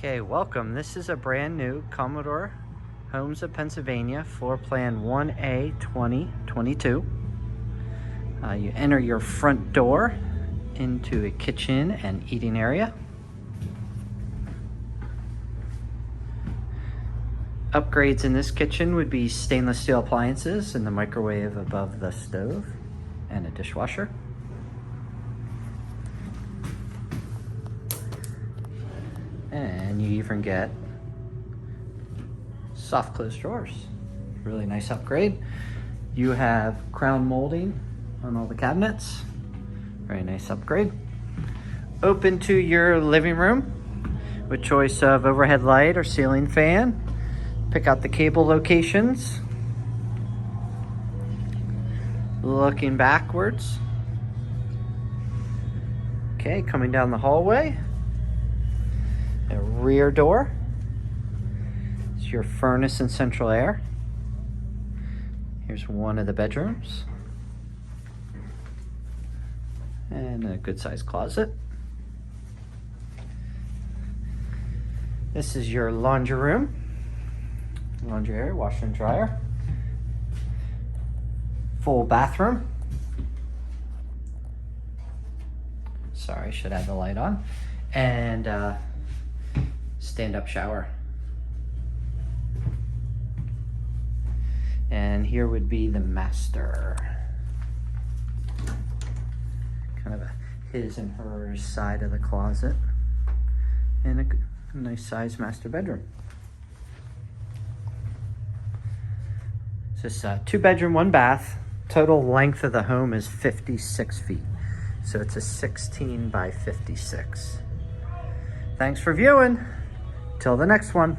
Okay, welcome. This is a brand new Commodore Homes of Pennsylvania floor plan 1A 2022. You enter your front door into a kitchen and eating area. Upgrades in this kitchen would be stainless steel appliances and the microwave above the stove and a dishwasher. And you even get soft close drawers. Really nice upgrade. You have crown molding on all the cabinets. Very nice upgrade. Open to your living room with choice of overhead light or ceiling fan. Pick out the cable locations. Looking backwards. Okay, coming down the hallway. A rear door. It's your furnace and central air. Here's one of the bedrooms. And a good sized closet. This is your laundry room. Laundry area, washer and dryer. Full bathroom. Sorry, should have the light on. And stand-up shower. And here would be the master. Kind of a his and hers side of the closet. And a nice sized master bedroom. It's just 2 bedroom, 1 bath. Total length of the home is 56 feet. So it's a 16 by 56. Thanks for viewing. Till the next one.